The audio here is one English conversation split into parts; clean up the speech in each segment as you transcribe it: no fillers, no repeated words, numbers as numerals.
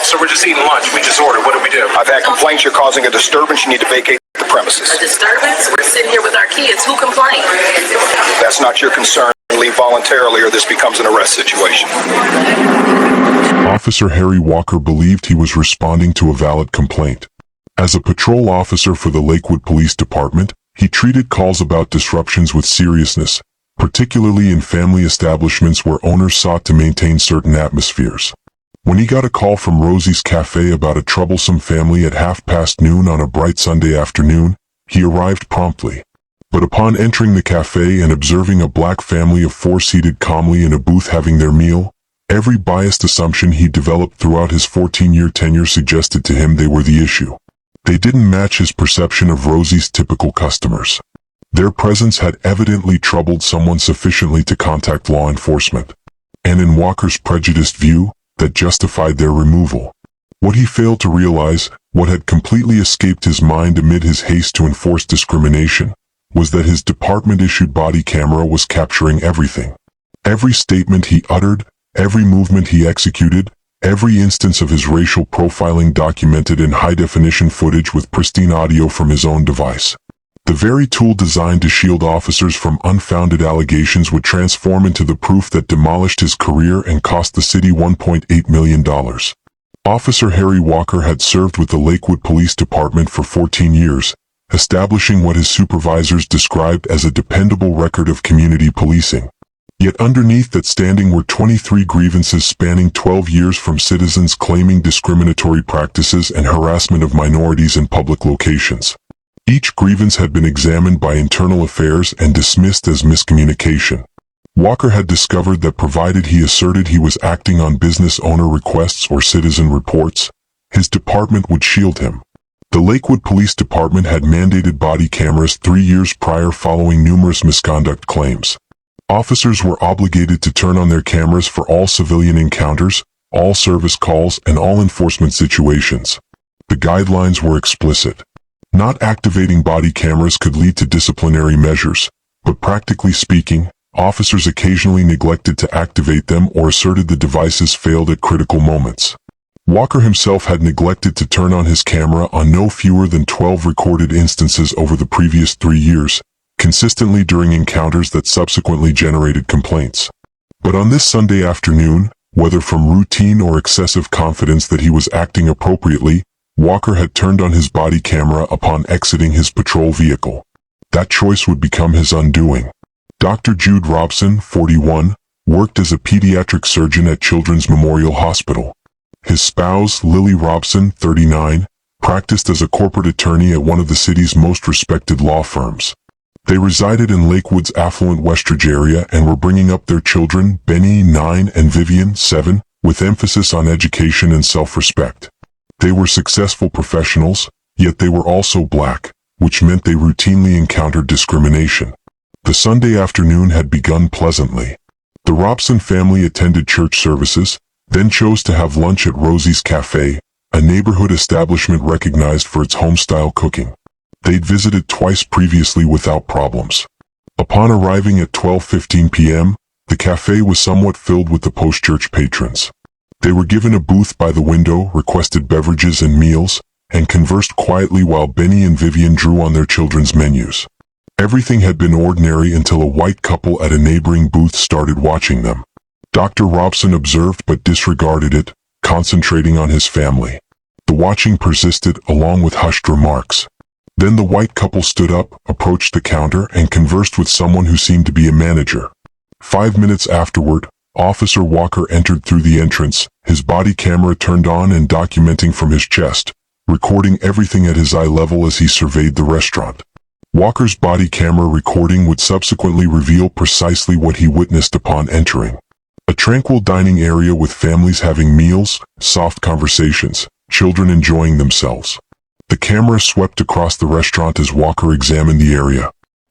Officer, we're just eating lunch. We just ordered. What do we do? I've had complaints you're causing a disturbance. You need to vacate the premises. A disturbance? We're sitting here with our kids. Who complained? That's not your concern. Leave voluntarily or this becomes an arrest situation. Officer Harry Walker believed he was responding to a valid complaint. As a patrol officer for the Lakewood Police Department, he treated calls about disruptions with seriousness, particularly in family establishments where owners sought to maintain certain atmospheres. When he got a call from Rosie's Cafe about a troublesome family at noon on a bright Sunday afternoon, he arrived promptly. But upon entering the cafe and observing a black family of four seated calmly in a booth having their meal, every biased assumption he developed throughout his 14-year tenure suggested to him they were the issue. They didn't match his perception of Rosie's typical customers. Their presence had evidently troubled someone sufficiently to contact law enforcement. And in Walker's prejudiced view, that justified their removal. What he failed to realize, what had completely escaped his mind amid his haste to enforce discrimination, was that his department-issued body camera was capturing everything. Every statement he uttered, every movement he executed, every instance of his racial profiling documented in high-definition footage with pristine audio from his own device. The very tool designed to shield officers from unfounded allegations would transform into the proof that demolished his career and cost the city $1.8 million. Officer Harry Walker had served with the Lakewood Police Department for 14 years, establishing what his supervisors described as a dependable record of community policing. Yet underneath that standing were 23 grievances spanning 12 years from citizens claiming discriminatory practices and harassment of minorities in public locations. Each grievance had been examined by internal affairs and dismissed as miscommunication. Walker had discovered that provided he asserted he was acting on business owner requests or citizen reports, his department would shield him. The Lakewood Police Department had mandated body cameras 3 years prior following numerous misconduct claims. Officers were obligated to turn on their cameras for all civilian encounters, all service calls, and all enforcement situations. The guidelines were explicit. Not activating body cameras could lead to disciplinary measures, but practically speaking, officers occasionally neglected to activate them or asserted the devices failed at critical moments. Walker himself had neglected to turn on his camera on no fewer than 12 recorded instances over the previous 3 years, consistently during encounters that subsequently generated complaints. But on this Sunday afternoon, whether from routine or excessive confidence that he was acting appropriately, Walker had turned on his body camera upon exiting his patrol vehicle. That choice would become his undoing. Dr. Jude Robson, 41, worked as a pediatric surgeon at Children's Memorial Hospital. His spouse, Lily Robson, 39, practiced as a corporate attorney at one of the city's most respected law firms. They resided in Lakewood's affluent Westridge area and were bringing up their children, Benny, 9, and Vivian, 7, with emphasis on education and self-respect. They were successful professionals, yet they were also black, which meant they routinely encountered discrimination. The Sunday afternoon had begun pleasantly. The Robson family attended church services, then chose to have lunch at Rosie's Cafe, a neighborhood establishment recognized for its home-style cooking. They'd visited twice previously without problems. Upon arriving at 12:15 p.m., the cafe was somewhat filled with the post-church patrons. They were given a booth by the window, requested beverages and meals, and conversed quietly while Benny and Vivian drew on their children's menus. Everything had been ordinary until a white couple at a neighboring booth started watching them. Dr. Robson observed but disregarded it, concentrating on his family. The watching persisted, along with hushed remarks. Then the white couple stood up, approached the counter, and conversed with someone who seemed to be a manager. 5 minutes afterward, Officer Walker entered through the entrance, his body camera turned on and documenting from his chest, recording everything at his eye level as he surveyed the restaurant. Walker's body camera recording would subsequently reveal precisely what he witnessed upon entering. A tranquil dining area with families having meals, soft conversations, children enjoying themselves. The camera swept across the restaurant as Walker examined the area.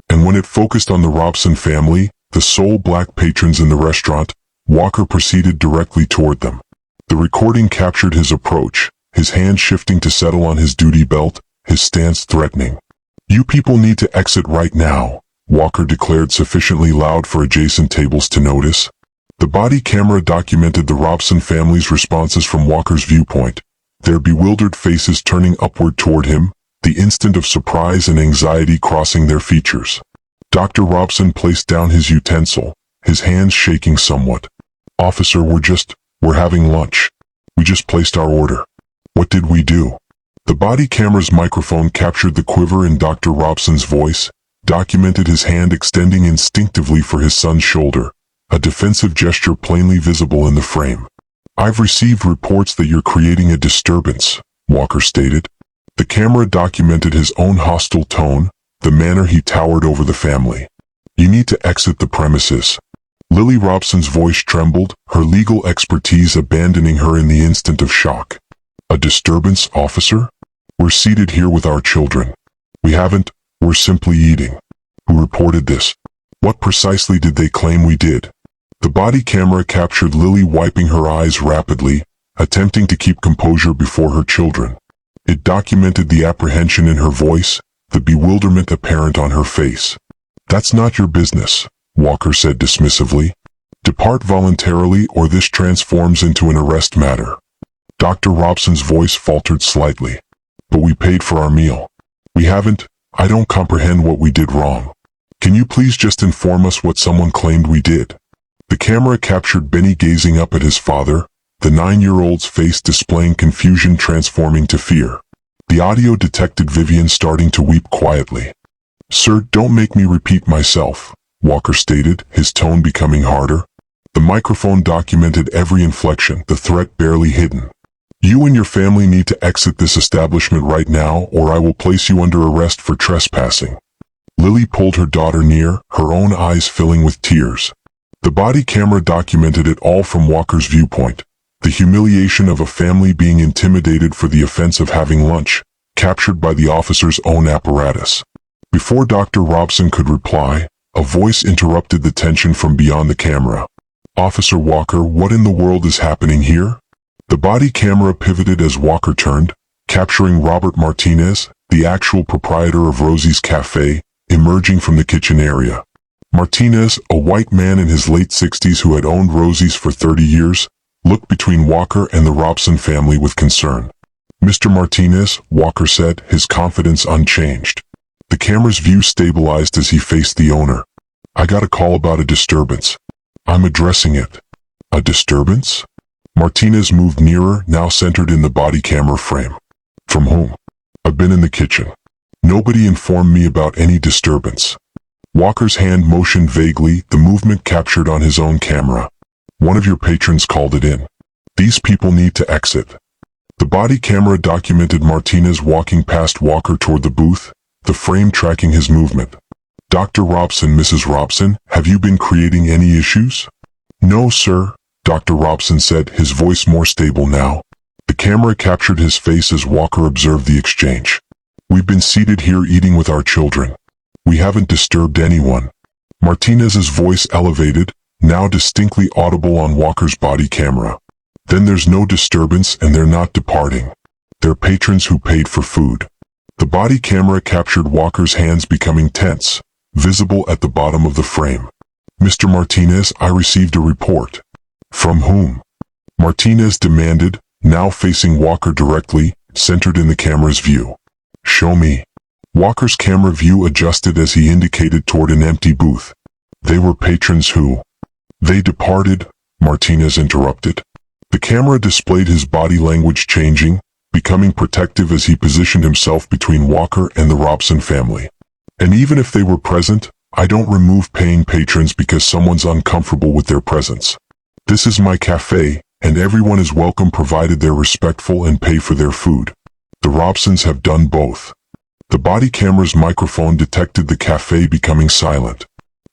And when it focused on the Robson family, the sole black patrons in the restaurant, Walker proceeded directly toward them. The recording captured his approach, his hand shifting to settle on his duty belt, his stance threatening. "You people need to exit right now," Walker declared sufficiently loud for adjacent tables to notice. The body camera documented the Robson family's responses from Walker's viewpoint, their bewildered faces turning upward toward him, the instant of surprise and anxiety crossing their features. Dr. Robson placed down his utensil, his hands shaking somewhat. "Officer, we're having lunch. We just placed our order. What did we do?" The body camera's microphone captured the quiver in Dr. Robson's voice, documented his hand extending instinctively for his son's shoulder, a defensive gesture plainly visible in the frame. "I've received reports that you're creating a disturbance," Walker stated. The camera documented his own hostile tone, the manner he towered over the family. "You need to exit the premises." Lily Robson's voice trembled, her legal expertise abandoning her in the instant of shock. "A disturbance, officer? We're seated here with our children. We're simply eating." "Who reported this? What precisely did they claim we did?" The body camera captured Lily wiping her eyes rapidly, attempting to keep composure before her children. It documented the apprehension in her voice, the bewilderment apparent on her face. "That's not your business," Walker said dismissively. "Depart voluntarily or this transforms into an arrest matter." Dr. Robson's voice faltered slightly. "But we paid for our meal. I don't comprehend what we did wrong. Can you please just inform us what someone claimed we did?" The camera captured Benny gazing up at his father, the 9-year-old's face displaying confusion transforming to fear. The audio detected Vivian starting to weep quietly. "Sir, don't make me repeat myself," Walker stated, his tone becoming harder. The microphone documented every inflection, the threat barely hidden. "You and your family need to exit this establishment right now or I will place you under arrest for trespassing." Lily pulled her daughter near, her own eyes filling with tears. The body camera documented it all from Walker's viewpoint. The humiliation of a family being intimidated for the offense of having lunch, captured by the officer's own apparatus. Before Dr. Robson could reply, a voice interrupted the tension from beyond the camera. "Officer Walker, what in the world is happening here?" The body camera pivoted as Walker turned, capturing Robert Martinez, the actual proprietor of Rosie's Cafe, emerging from the kitchen area. Martinez, a white man in his late 60s who had owned Rosie's for 30 years, looked between Walker and the Robson family with concern. "Mr. Martinez," Walker said, his confidence unchanged. The camera's view stabilized as he faced the owner. "I got a call about a disturbance. I'm addressing it." "A disturbance?" Martinez moved nearer, now centered in the body camera frame. "From whom?" "I've been in the kitchen. Nobody informed me about any disturbance." Walker's hand motioned vaguely, the movement captured on his own camera. "One of your patrons called it in. These people need to exit." The body camera documented Martinez walking past Walker toward the booth, the frame tracking his movement. "Dr. Robson, Mrs. Robson, have you been creating any issues?" "No, sir," Dr. Robson said, his voice more stable now. The camera captured his face as Walker observed the exchange. "We've been seated here eating with our children. We haven't disturbed anyone." Martinez's voice elevated, now distinctly audible on Walker's body camera. "Then there's no disturbance and they're not departing. They're patrons who paid for food." The body camera captured Walker's hands becoming tense, visible at the bottom of the frame. "Mr. Martinez, I received a report." "From whom?" Martinez demanded, now facing Walker directly, centered in the camera's view. "Show me." Walker's camera view adjusted as he indicated toward an empty booth. "They were patrons who—" "They departed," Martinez interrupted. The camera displayed his body language changing, becoming protective as he positioned himself between Walker and the Robson family. "And even if they were present, I don't remove paying patrons because someone's uncomfortable with their presence. This is my cafe, and everyone is welcome provided they're respectful and pay for their food. The Robsons have done both." The body camera's microphone detected the cafe becoming silent.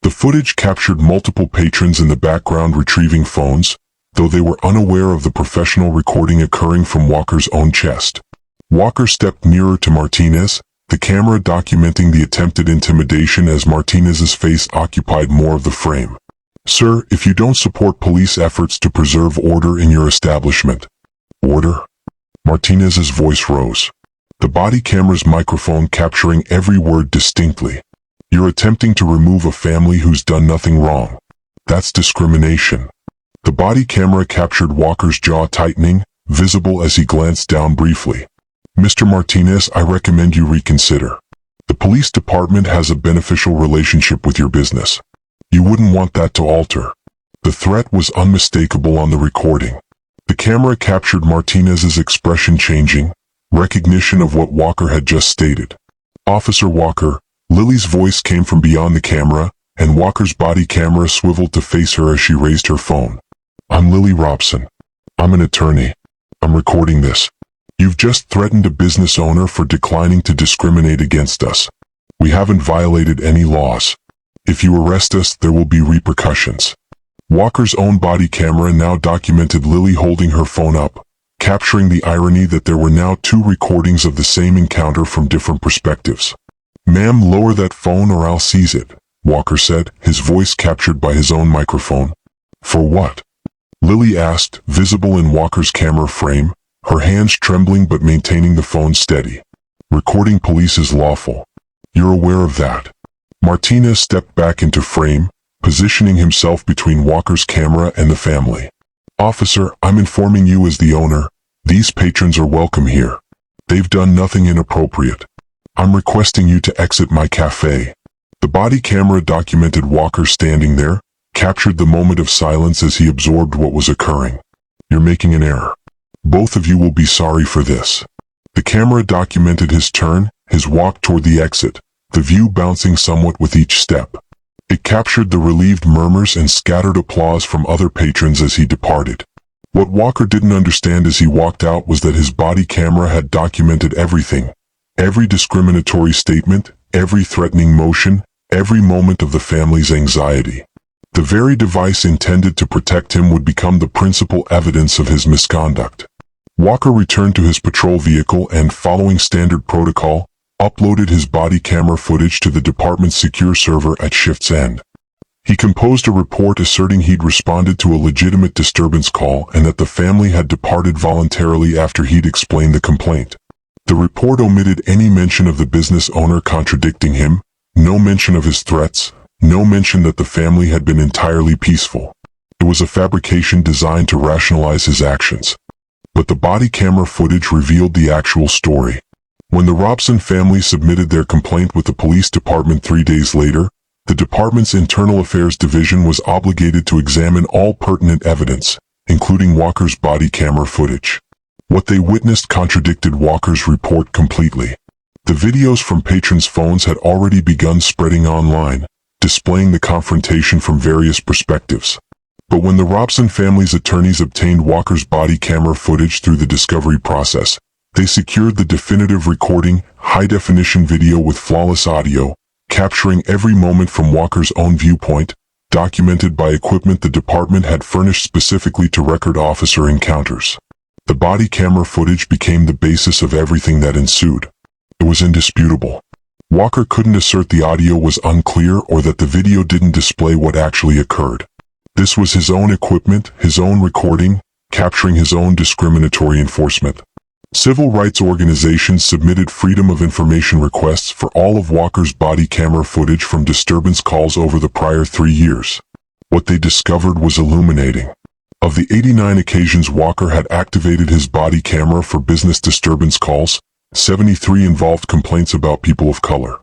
The footage captured multiple patrons in the background retrieving phones, though they were unaware of the professional recording occurring from Walker's own chest. Walker stepped nearer to Martinez, the camera documenting the attempted intimidation as Martinez's face occupied more of the frame. "Sir, if you don't support police efforts to preserve order in your establishment—" "Order?" Martinez's voice rose. The body camera's microphone capturing every word distinctly. "You're attempting to remove a family who's done nothing wrong. That's discrimination." The body camera captured Walker's jaw tightening, visible as he glanced down briefly. "Mr. Martinez, I recommend you reconsider. The police department has a beneficial relationship with your business. You wouldn't want that to alter." The threat was unmistakable on the recording. The camera captured Martinez's expression changing, recognition of what Walker had just stated. "Officer Walker," Lily's voice came from beyond the camera, and Walker's body camera swiveled to face her as she raised her phone. "I'm Lily Robson. I'm an attorney. I'm recording this. You've just threatened a business owner for declining to discriminate against us. We haven't violated any laws. If you arrest us, there will be repercussions." Walker's own body camera now documented Lily holding her phone up, capturing the irony that there were now two recordings of the same encounter from different perspectives. "Ma'am, lower that phone or I'll seize it," Walker said, his voice captured by his own microphone. "For what?" Lily asked, visible in Walker's camera frame, her hands trembling but maintaining the phone steady. "Recording police is lawful. You're aware of that." Martinez stepped back into frame, positioning himself between Walker's camera and the family. "Officer, I'm informing you as the owner, these patrons are welcome here. They've done nothing inappropriate. I'm requesting you to exit my cafe." The body camera documented Walker standing there, captured the moment of silence as he absorbed what was occurring. "You're making an error. Both of you will be sorry for this." The camera documented his turn, his walk toward the exit, the view bouncing somewhat with each step. It captured the relieved murmurs and scattered applause from other patrons as he departed. What Walker didn't understand as he walked out was that his body camera had documented everything. Every discriminatory statement, every threatening motion, every moment of the family's anxiety. The very device intended to protect him would become the principal evidence of his misconduct. Walker returned to his patrol vehicle and, following standard protocol, uploaded his body camera footage to the department's secure server at shift's end. He composed a report asserting he'd responded to a legitimate disturbance call and that the family had departed voluntarily after he'd explained the complaint. The report omitted any mention of the business owner contradicting him, no mention of his threats, no mention that the family had been entirely peaceful. It was a fabrication designed to rationalize his actions. But the body camera footage revealed the actual story. When the Robson family submitted their complaint with the police department 3 days later, the department's Internal Affairs Division was obligated to examine all pertinent evidence, including Walker's body camera footage. What they witnessed contradicted Walker's report completely. The videos from patrons' phones had already begun spreading online, displaying the confrontation from various perspectives. But when the Robson family's attorneys obtained Walker's body camera footage through the discovery process, they secured the definitive recording, high-definition video with flawless audio, capturing every moment from Walker's own viewpoint, documented by equipment the department had furnished specifically to record officer encounters. The body camera footage became the basis of everything that ensued. It was indisputable. Walker couldn't assert the audio was unclear or that the video didn't display what actually occurred. This was his own equipment, his own recording, capturing his own discriminatory enforcement. Civil rights organizations submitted Freedom of Information requests for all of Walker's body camera footage from disturbance calls over the prior 3 years. What they discovered was illuminating. Of the 89 occasions Walker had activated his body camera for business disturbance calls, 73 involved complaints about people of color.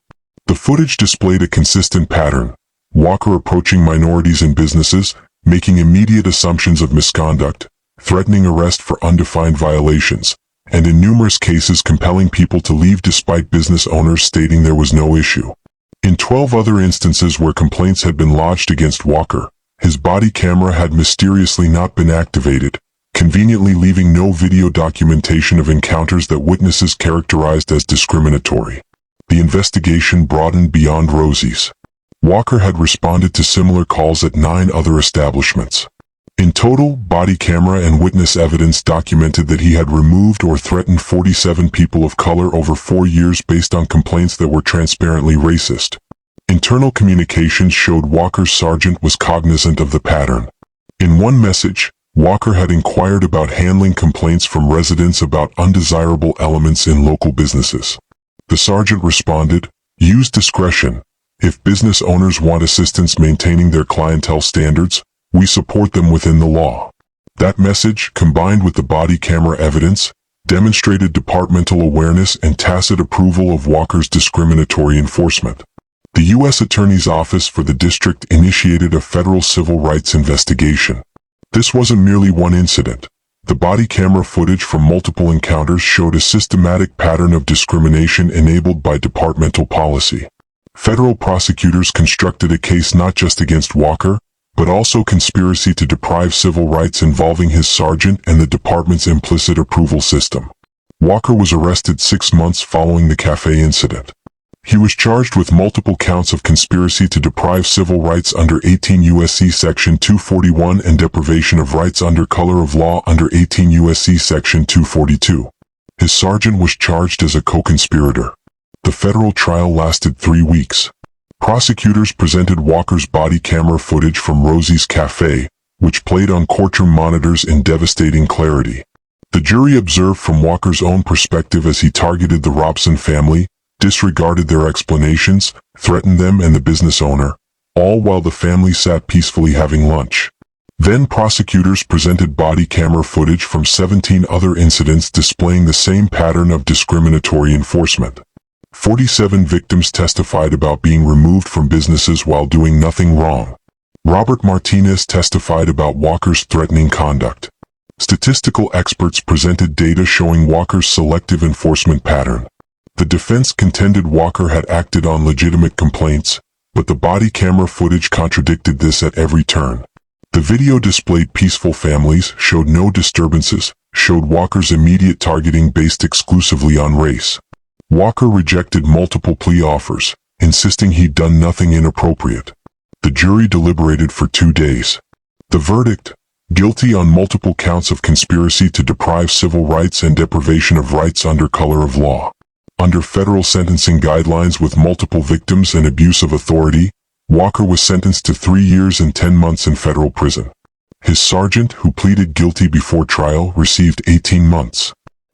The footage displayed a consistent pattern: Walker approaching minorities in businesses, making immediate assumptions of misconduct, threatening arrest for undefined violations, and in numerous cases compelling people to leave despite business owners stating there was no issue. In 12 other instances where complaints had been lodged against Walker, his body camera had mysteriously not been activated, conveniently leaving no video documentation of encounters that witnesses characterized as discriminatory. The investigation broadened beyond Rosie's. Walker had responded to similar calls at 9 other establishments. In total, body camera and witness evidence documented that he had removed or threatened 47 people of color over 4 years based on complaints that were transparently racist. Internal communications showed Walker's sergeant was cognizant of the pattern. In one message, Walker had inquired about handling complaints from residents about undesirable elements in local businesses. The sergeant responded, "Use discretion. If business owners want assistance maintaining their clientele standards, We support them within the law. That message, combined with the body camera evidence, demonstrated departmental awareness and tacit approval of Walker's discriminatory enforcement. The U.S. Attorney's Office for the District initiated a federal civil rights investigation. This wasn't merely one incident. The body camera footage from multiple encounters showed a systematic pattern of discrimination enabled by departmental policy. Federal prosecutors constructed a case not just against Walker, but also conspiracy to deprive civil rights involving his sergeant and the department's implicit approval system. Walker was arrested 6 months following the cafe incident. He was charged with multiple counts of conspiracy to deprive civil rights under 18 U.S.C. Section 241 and deprivation of rights under color of law under 18 U.S.C. Section 242. His sergeant was charged as a co-conspirator. The federal trial lasted 3 weeks. Prosecutors presented Walker's body camera footage from Rosie's Cafe, which played on courtroom monitors in devastating clarity. The jury observed from Walker's own perspective as he targeted the Robson family, disregarded their explanations, threatened them and the business owner, all while the family sat peacefully having lunch. Then prosecutors presented body camera footage from 17 other incidents displaying the same pattern of discriminatory enforcement. 47 victims testified about being removed from businesses while doing nothing wrong. Robert Martinez testified about Walker's threatening conduct. Statistical experts presented data showing Walker's selective enforcement pattern. The defense contended Walker had acted on legitimate complaints, but the body camera footage contradicted this at every turn. The video displayed peaceful families, showed no disturbances, showed Walker's immediate targeting based exclusively on race. Walker rejected multiple plea offers, insisting he'd done nothing inappropriate. The jury deliberated for 2 days. The verdict: guilty on multiple counts of conspiracy to deprive civil rights and deprivation of rights under color of law. Under federal sentencing guidelines with multiple victims and abuse of authority, Walker was sentenced to 3 years and 10 months in federal prison. His sergeant, who pleaded guilty before trial, received 18 months.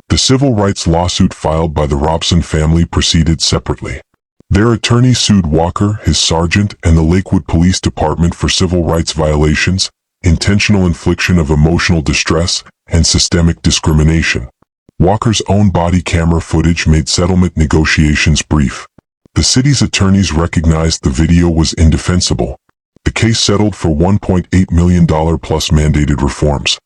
The civil rights lawsuit filed by the Robson family proceeded separately. Their attorney sued Walker, his sergeant, and the Lakewood Police Department for civil rights violations, intentional infliction of emotional distress, and systemic discrimination. Walker's own body camera footage made settlement negotiations brief. The city's attorneys recognized the video was indefensible. The case settled for $1.8 million plus mandated reforms.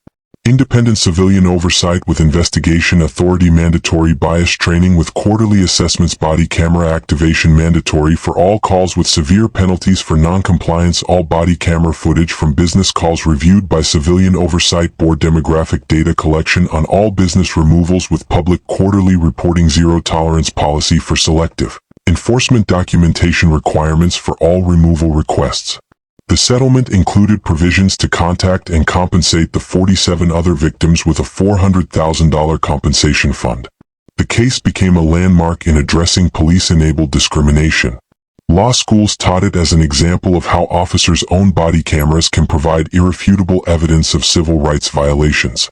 Independent civilian oversight with investigation authority, mandatory bias training with quarterly assessments, body camera activation mandatory for all calls with severe penalties for non-compliance, all body camera footage from business calls reviewed by civilian oversight board, demographic data collection on all business removals with public quarterly reporting, zero tolerance policy for selective enforcement, documentation requirements for all removal requests. The settlement included provisions to contact and compensate the 47 other victims with a $400,000 compensation fund. The case became a landmark in addressing police-enabled discrimination. Law schools taught it as an example of how officers' own body cameras can provide irrefutable evidence of civil rights violations.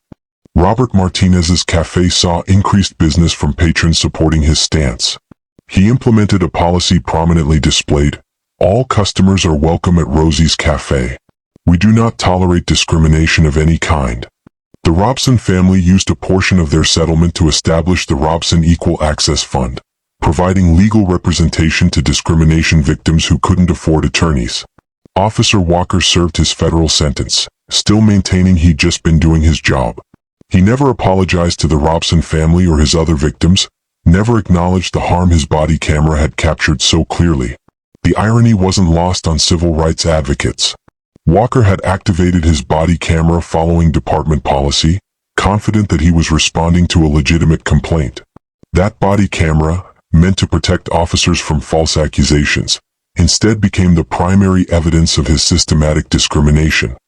Robert Martinez's cafe saw increased business from patrons supporting his stance. He implemented a policy prominently displayed: all customers are welcome at Rosie's Cafe. We do not tolerate discrimination of any kind. The Robson family used a portion of their settlement to establish the Robson Equal Access Fund, providing legal representation to discrimination victims who couldn't afford attorneys. Officer Walker served his federal sentence, still maintaining he'd just been doing his job. He never apologized to the Robson family or his other victims, never acknowledged the harm his body camera had captured so clearly. The irony wasn't lost on civil rights advocates. Walker had activated his body camera following department policy, confident that he was responding to a legitimate complaint. That body camera, meant to protect officers from false accusations, instead became the primary evidence of his systematic discrimination.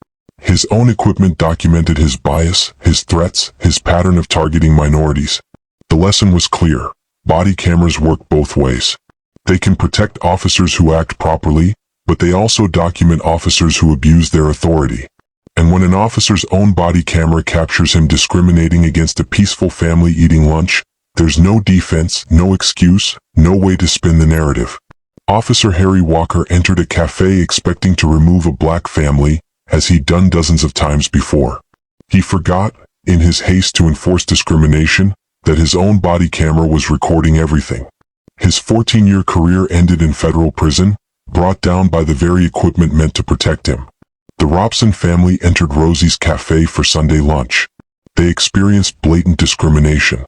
His own equipment documented his bias, his threats, his pattern of targeting minorities. The lesson was clear: body cameras work both ways. They can protect officers who act properly, but they also document officers who abuse their authority. And when an officer's own body camera captures him discriminating against a peaceful family eating lunch, there's no defense, no excuse, no way to spin the narrative. Officer Harry Walker entered a cafe expecting to remove a black family, as he'd done dozens of times before. He forgot, in his haste to enforce discrimination, that his own body camera was recording everything. His 14-year career ended in federal prison, brought down by the very equipment meant to protect him. The Robson family entered Rosie's cafe for Sunday lunch. They experienced blatant discrimination.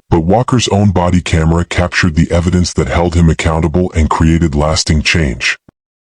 But Walker's own body camera captured the evidence that held him accountable and created lasting change.